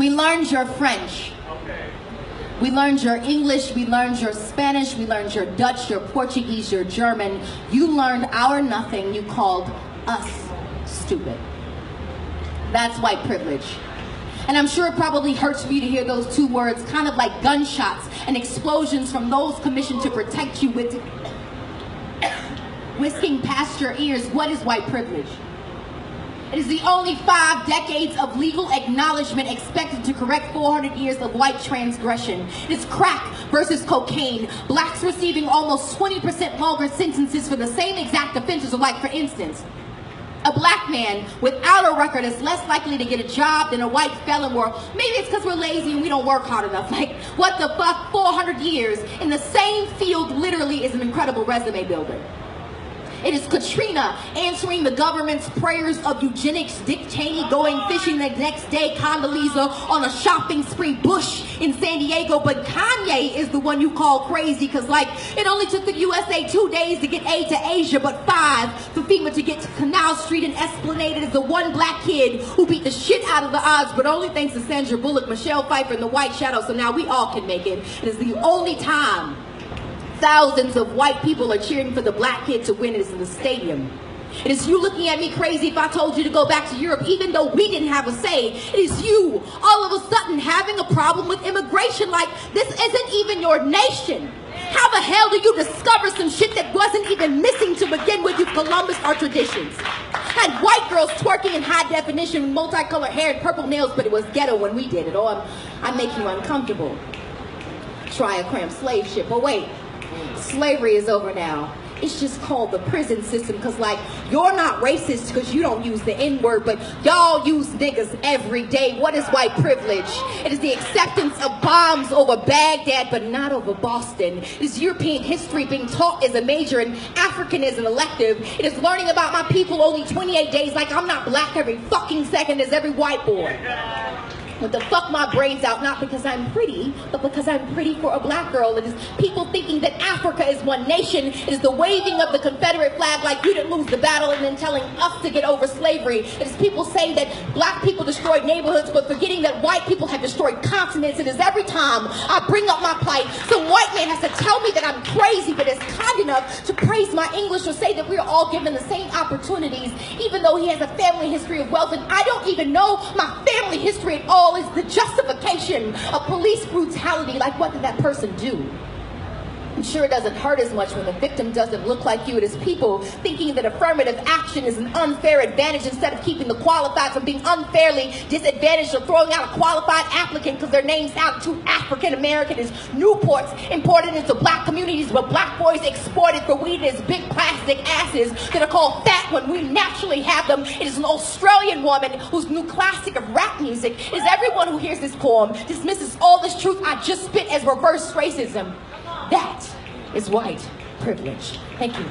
We learned your French. Okay. We learned your English, we learned your Spanish, we learned your Dutch, your Portuguese, your German. You learned our nothing, you called us stupid. That's white privilege. And I'm sure it probably hurts for you to hear those two words, kind of like gunshots and explosions from those commissioned to protect you, with whisking past your ears. What is white privilege? It is the only 5 decades of legal acknowledgement expected to correct 400 years of white transgression. It is crack versus cocaine. Blacks receiving almost 20% longer sentences for the same exact offenses. So like, for instance, a black man without a record is less likely to get a job than a white felon. Or maybe it's because we're lazy and we don't work hard enough. Like, what the fuck? 400 years in the same field literally is an incredible resume builder. It is Katrina answering the government's prayers of eugenics, Dick Cheney going fishing the next day, Condoleezza on a shopping spree, Bush in San Diego, but Kanye is the one you call crazy because, like, it only took the USA 2 days to get aid to Asia, but 5 for FEMA to get to Canal Street and Esplanade. It is the one black kid who beat the shit out of the odds, but only thanks to Sandra Bullock, Michelle Pfeiffer, and the White Shadow, so now we all can make it. It is the only time thousands of white people are cheering for the black kid to win is in the stadium. It is you looking at me crazy if I told you to go back to Europe, even though we didn't have a say. It is you all of a sudden having a problem with immigration, like this isn't even your nation. How the hell do you discover some shit that wasn't even missing to begin with? You Columbus our traditions. Had white girls twerking in high definition, multicolored hair and purple nails, but it was ghetto when we did it. Oh, I'm making you uncomfortable. Try a cramped slave ship. Oh wait. Slavery is over now. It's just called the prison system because, like, you're not racist because you don't use the N-word, but y'all use niggas every day. What is white privilege? It is the acceptance of bombs over Baghdad but not over Boston. It is European history being taught as a major and African as an elective. It is learning about my people only 28 days like I'm not black every fucking second as every white boy. With the fuck my braids out, not because I'm pretty, but because I'm pretty for a black girl. It is people thinking that Africa is one nation. It is the waving of the Confederate flag like you didn't lose the battle and then telling us to get over slavery. It is people saying that black people destroyed neighborhoods but forgetting that white people have destroyed continents. It is every time I bring up my plight, some white man has to tell me that I'm crazy but is kind enough to praise my English or say that we're all given the same opportunities, even though he has a family history of wealth and I don't even know my family history at all. Is the justification of police brutality. Like, what did that person do? I'm sure it doesn't hurt as much when the victim doesn't look like you. It is people thinking that affirmative action is an unfair advantage instead of keeping the qualified from being unfairly disadvantaged or throwing out a qualified applicant because their name sounds too African American. Is Newports imported into black communities but black boys exported for weed as big plastic asses that are called fat when we naturally have them. It is an Australian woman whose new classic of rap music is everyone who hears this poem dismisses all this truth I just spit as reverse racism. That is white privilege. Thank you.